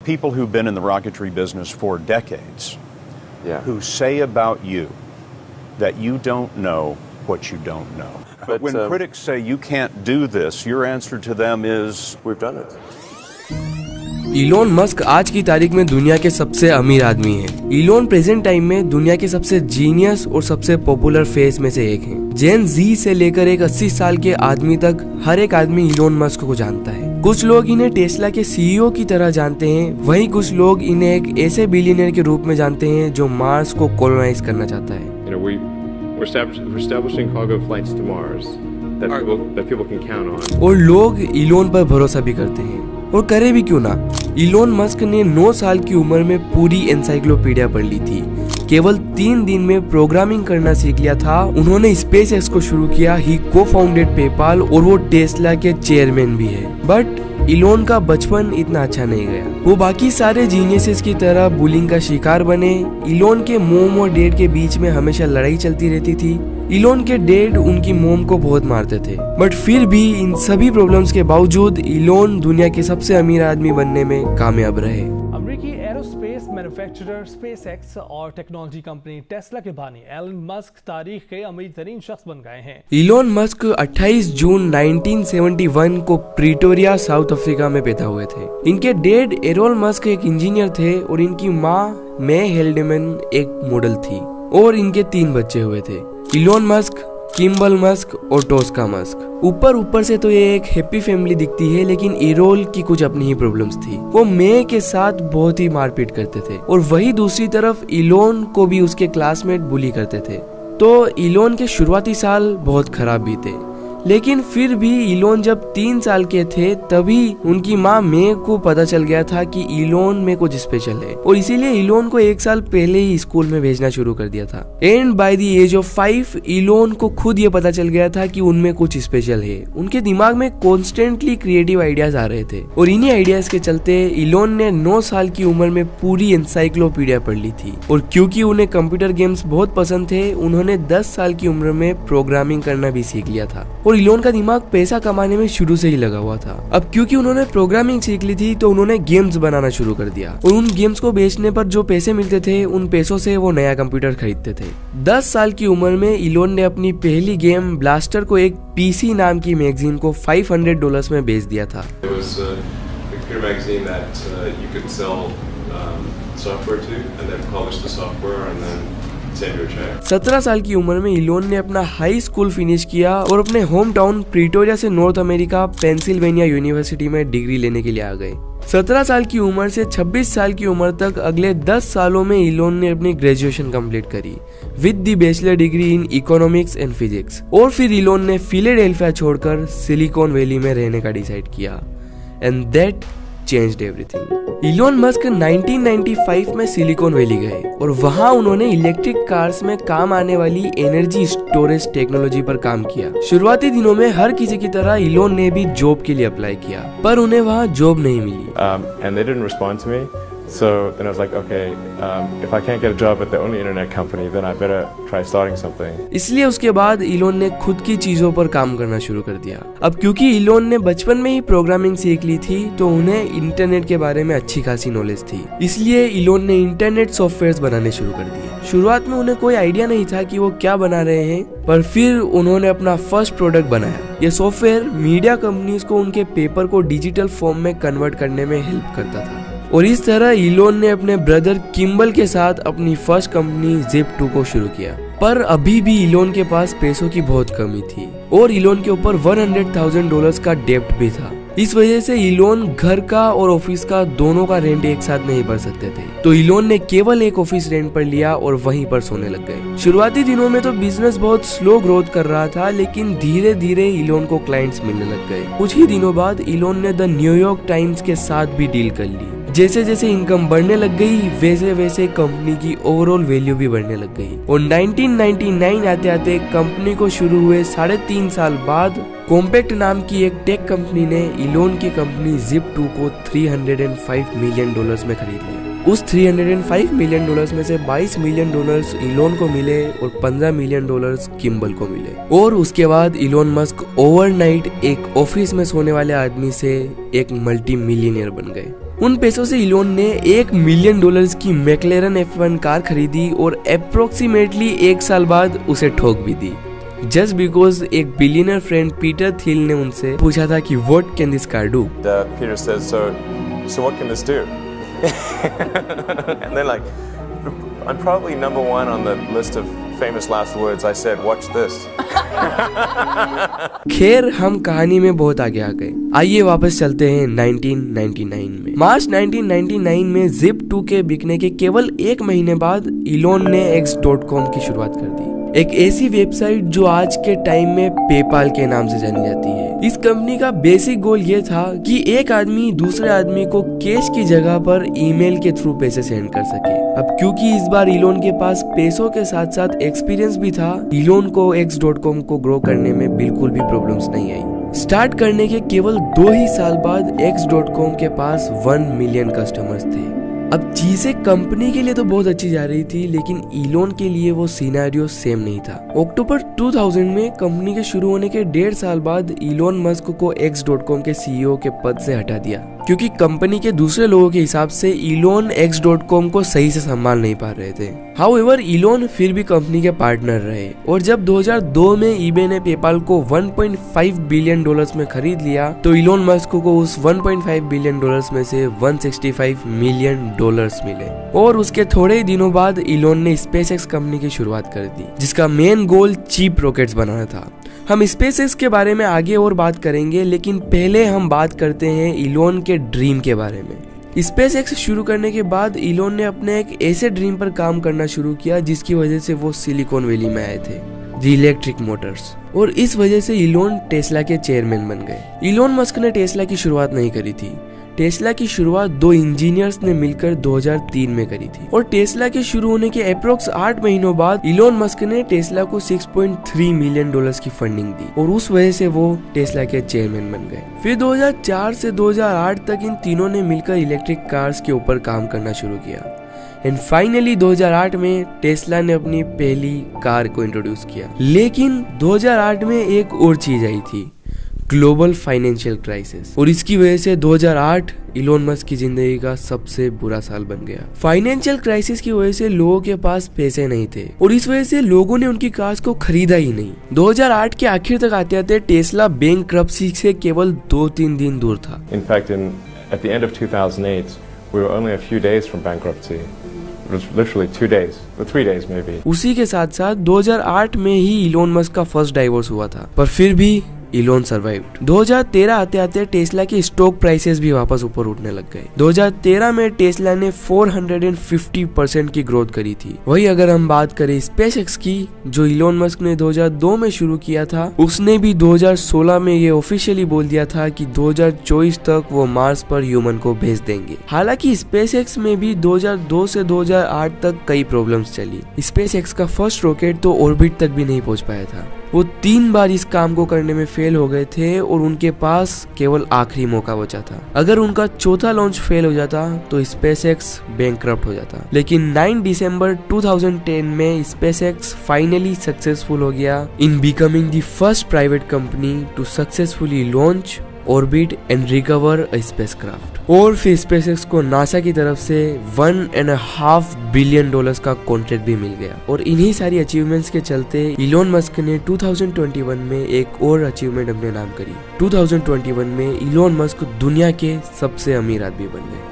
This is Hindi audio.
People who've been in the rocketry business for decades, who say about you that you don't know what you don't know. But when critics say you can't do this, your answer to them is, we've done it. Elon Musk आज की तारीख में दुनिया के सबसे अमीर आदमी हैं। इलोन प्रेजेंट टाइम में दुनिया के सबसे जीनियस और सबसे पॉपुलर फेस में से एक हैं। जेन जी से लेकर एक 80 साल के आदमी तक हर एक आदमी इलोन मस्क को जानता है। कुछ लोग इन्हें टेस्ला के सीईओ की तरह जानते हैं, वहीं कुछ लोग इन्हें एक ऐसे बिलियनियर के रूप में जानते हैं जो मार्स को कॉलोनाइज करना चाहता है। और लोग इलोन पर भरोसा भी करते हैं, और करे भी क्यों ना। इलोन मस्क ने 9 साल की उम्र में पूरी एनसाइक्लोपीडिया पढ़ ली थी। केवल 3 दिन में प्रोग्रामिंग करना सीख लिया था। उन्होंने स्पेस एक्स को शुरू किया। ही को फाउंडेड पेपाल और वो टेस्ला के चेयरमैन भी है। बट इलोन का बचपन इतना अच्छा नहीं गया। वो बाकी सारे जीनियसेस की तरह बुलिंग का शिकार बने। इलोन के मोम और डैड के बीच में हमेशा लड़ाई चलती रहती थी। इलोन के डैड उनकी मोम को बहुत मारते थे, बट फिर भी इन सभी प्रॉब्लम्स के बावजूद इलोन दुनिया के सबसे अमीर आदमी बनने में कामयाब रहे। अमेरिकी एरोस्पेस मैन्युफैक्चरर स्पेसएक्स और टेक्नोलॉजी कंपनी टेस्ला के बानी एलन मस्क तारीख के अमीर तरीन शख्स बन गए हैं। इलोन मस्क 28 जून 1971 को प्रीटोरिया साउथ अफ्रीका में पैदा हुए थे। इनके डैड एरोल मस्क एक इंजीनियर थे और इनकी माँ मे हेल्डेमन एक मॉडल थी, और इनके 3 बच्चे हुए थे, इलोन मस्क, किम्बल मस्क और टोस्का मस्क। ऊपर से तो ये एक हैप्पी फैमिली दिखती है, लेकिन इरोल की कुछ अपनी ही प्रॉब्लम्स थी। वो मे के साथ बहुत ही मारपीट करते थे, और वही दूसरी तरफ इलोन को भी उसके क्लासमेट बुली करते थे। तो इलोन के शुरुआती साल बहुत खराब बीते, लेकिन फिर भी इलोन जब 3 साल के थे तभी उनकी माँ मे को पता चल गया था कि इलोन में कुछ स्पेशल है, और इसीलिए इलोन को 1 साल पहले ही स्कूल में भेजना शुरू कर दिया था। And by the age of 5 Elon को खुद ये पता चल गया था कि उनमें कुछ स्पेशल है। उनके दिमाग में कॉन्स्टेंटली क्रिएटिव आइडियाज आ रहे थे, और इन्हीं आइडियाज के चलते इलोन ने 9 साल की उम्र में पूरी एनसाइक्लोपीडिया पढ़ ली थी। और क्योंकि उन्हें कंप्यूटर गेम्स बहुत पसंद थे, उन्होंने 10 साल की उम्र में प्रोग्रामिंग करना भी सीख लिया था। और इलोन का दिमाग पैसा कमाने में शुरू से ही लगा हुआ था। अब क्योंकि उन्होंने प्रोग्रामिंग सीख ली थी, तो उन्होंने गेम्स बनाना शुरू कर दिया, और उन गेम्स को बेचने पर जो पैसे मिलते थे, उन पैसों से वो नया कंप्यूटर खरीदते थे। 10 साल की उम्र में इलोन ने अपनी पहली गेम ब्लास्टर को एक पीसी नाम की मैगजीन को $500 में बेच दिया था। $17 17 साल की उम्र में इलोन ने अपना हाई स्कूल फिनिश किया और अपने होम टाउन प्रीटोरिया से नॉर्थ अमेरिका पेंसिल्वेनिया यूनिवर्सिटी में डिग्री लेने के लिए आ गए। 17 साल की उम्र से 26 साल की उम्र तक अगले 10 सालों में इलोन ने अपनी ग्रेजुएशन कंप्लीट करी with the bachelor degree in economics and physics. और फिर इलोन ने फिलाडेल्फिया छोड़कर सिलिकॉन वैली में रहने का डिसाइड किया, and that changed everything. Elon Musk 1995 में सिलिकॉन वैली गए, और वहां उन्होंने इलेक्ट्रिक कार्स में काम आने वाली एनर्जी स्टोरेज टेक्नोलॉजी पर काम किया। शुरुआती दिनों में हर किसी की तरह इलोन ने भी जॉब के लिए अप्लाई किया, पर उन्हें वहां जॉब नहीं मिली। And they didn't respond to me. So then I was like, okay, if I can't get a job at the only internet company, then I better try starting something. इसलिए उसके बाद इलोन ने खुद की चीजों पर काम करना शुरू कर दिया। अब क्योंकि इलोन ने बचपन में ही प्रोग्रामिंग सीख ली थी, तो उन्हें इंटरनेट के बारे में अच्छी खासी नॉलेज थी। इसलिए इलोन ने इंटरनेट सॉफ्टवेयर्स बनाने शुरू कर दिए। शुरुआत में उन्हें कोई आइडिया नहीं था कि वो क्या बना रहे हैं, पर फिर उन्होंने अपना फर्स्ट प्रोडक्ट बनाया। ये सॉफ्टवेयर मीडिया कंपनीज को उनके पेपर को डिजिटल फॉर्म में कन्वर्ट करने में हेल्प करता था। और इस तरह इलोन ने अपने ब्रदर किम्बल के साथ अपनी फर्स्ट कंपनी Zip2 को शुरू किया। पर अभी भी इलोन के पास पैसों की बहुत कमी थी, और इलोन के ऊपर $100,000 का डेब्ट भी था। इस वजह से इलोन घर का और ऑफिस का दोनों का रेंट एक साथ नहीं भर सकते थे, तो इलोन ने केवल एक ऑफिस रेंट पर लिया और वहीं पर सोने लग गए। शुरुआती दिनों में तो बिजनेस बहुत स्लो ग्रोथ कर रहा था, लेकिन धीरे धीरे इलोन को क्लाइंट्स मिलने लग गए। कुछ ही दिनों बाद इलोन ने द न्यूयॉर्क टाइम्स के साथ भी डील कर ली। जैसे जैसे इनकम बढ़ने लग गई, वैसे वैसे कंपनी की ओवरऑल वैल्यू भी बढ़ने लग गई, और 1999 आते आते कंपनी को शुरू हुए 3.5 साल बाद कॉम्पैक्ट नाम की एक टेक कंपनी ने इलोन की कंपनी Zip2 को $305 मिलियन में खरीद लिया। उस $305 मिलियन में से $22 मिलियन इलोन को मिले और $15 मिलियन किम्बल को मिले। और उसके बाद इलोन मस्क ओवरनाइट एक ऑफिस में सोने वाले आदमी से एक मल्टी मिलियनियर बन गए। उन पैसों से इलोन ने $1 मिलियन की मैक्लेरन F1 कार खरीदी और अप्रोक्सीमेटली 1 साल बाद उसे ठोक भी दी, जस्ट बिकॉज एक बिलियनर फ्रेंड पीटर थिल ने उनसे पूछा था कि what can this car do. Peter says, so what can this do? And then like, I'm probably number 1 on the list of famous last words. I said, watch this. खैर, हम कहानी में बहुत आगे आ गए। आइए वापस चलते हैं 1999 में। मार्च 1999 में Zip2 के बिकने के केवल 1 महीने बाद इलोन ने X.com की शुरुआत कर दी, एक ऐसी वेबसाइट जो आज के टाइम में पेपाल के नाम से जानी जाती है। इस कंपनी का बेसिक गोल ये था कि एक आदमी दूसरे आदमी को कैश की जगह पर ईमेल के थ्रू पैसे सेंड कर सके। अब क्योंकि इस बार इलोन के पास पैसों के साथ साथ एक्सपीरियंस भी था, इलोन को X.com को ग्रो करने में बिल्कुल भी प्रॉब्लम्स नहीं आई। स्टार्ट करने के केवल 2 ही साल बाद X.com के पास 1 मिलियन कस्टमर्स थे। अब चीजें कंपनी के लिए तो बहुत अच्छी जा रही थी, लेकिन इलोन के लिए वो सिनेरियो सेम नहीं था। अक्टूबर 2000 में कंपनी के शुरू होने के 1.5 साल बाद इलोन मस्क को X.com के CEO के पद से हटा दिया, क्योंकि कंपनी के दूसरे लोगों के हिसाब से इलोन X.com को सही से संभाल नहीं पा रहे थे। हाउएवर, इलोन फिर भी कंपनी के पार्टनर रहे और जब 2002 में eBay ने पेपाल को $1.5 बिलियन में खरीद लिया, तो इलोन मस्क को उस $1.5 बिलियन में से $165 मिलियन मिले। और उसके थोड़े ही दिनों बाद इलोन ने SpaceX कंपनी की शुरुआत कर दी, जिसका मेन गोल चीप रॉकेट्स बनाना था। हम SpaceX के बारे में आगे और बात करेंगे, लेकिन पहले हम बात करते हैं इलोन के ड्रीम के बारे में। SpaceX शुरू करने के बाद इलोन ने अपने एक ऐसे ड्रीम पर काम करना शुरू किया जिसकी वजह से वो सिलिकॉन वैली में आए थे, द इलेक्ट्रिक मोटर्स, और इस वजह से इलोन टेस्ला के चेयरमैन बन गए। इलोन मस्क ने टेस्ला की शुरुआत नहीं करी थी। टेस्ला की शुरुआत 2 इंजीनियर्स ने मिलकर 2003 में करी थी, और टेस्ला के शुरू होने के अप्रोक्स 8 महीनों बाद इलोन मस्क ने टेस्ला को $6.3 मिलियन की फंडिंग दी, और उस वजह से वो टेस्ला के चेयरमैन बन गए। फिर 2004 से 2008 तक इन तीनों ने मिलकर इलेक्ट्रिक कार्स के ऊपर काम करना शुरू किया, एंड फाइनली 2008 में टेस्ला ने अपनी पहली कार को इंट्रोड्यूस किया। लेकिन 2008 में एक और चीज आई थी, ग्लोबल फाइनेंशियल क्राइसिस, और इसकी वजह से 2008 इलोन मस्क की जिंदगी का सबसे बुरा साल बन गया। फाइनेंशियल क्राइसिस की वजह से लोगों के पास पैसे नहीं थे, और इस वजह से लोगों ने उनकी कार्स को खरीदा ही नहीं। 2008 के आखिर तक आते आते टेस्ला बैंकरप्सी से केवल 2-3 दिन दूर था। In fact, at the end of 2008, we were only a few days from bankruptcy. It was literally 2 days, or 3 days maybe. उसी के साथ साथ 2008 में ही इलोन मस्क का फर्स्ट डाइवोर्स हुआ था, पर फिर भी इलोन सर्वाइव्ड। 2013 आते आते टेस्ला के स्टॉक प्राइसेस भी वापस ऊपर उठने लग गए। 2013 में टेस्ला ने 450% की ग्रोथ करी थी। वही अगर हम बात करें SpaceX की, जो इलोन मस्क ने 2002 में शुरू किया था, उसने भी 2016 में ये ऑफिशियली बोल दिया था कि 2024 तक वो मार्स पर ह्यूमन को भेज देंगे। हालांकि SpaceX में भी 2002 से 2008 तक कई प्रॉब्लम्स चली। SpaceX का फर्स्ट रॉकेट तो ऑर्बिट तक भी नहीं पहुंच पाया था। वो 3 बार इस काम को करने में फेल हो गए थे, और उनके पास केवल आखिरी मौका बचा था। अगर उनका चौथा लॉन्च फेल हो जाता तो SpaceX बैंकरप्ट हो जाता। लेकिन 9 दिसंबर 2010 में SpaceX फाइनली सक्सेसफुल हो गया in becoming the first private company to successfully launch, orbit and recover a spacecraft. और फिर SpaceX को नासा की तरफ से $1.5 बिलियन का कॉन्ट्रैक्ट भी मिल गया। और इन्हीं सारी अचीवमेंट्स के चलते इलोन मस्क ने 2021 में एक और अचीवमेंट अपने नाम करी। 2021 में इलोन मस्क दुनिया के सबसे अमीर आदमी बन गए।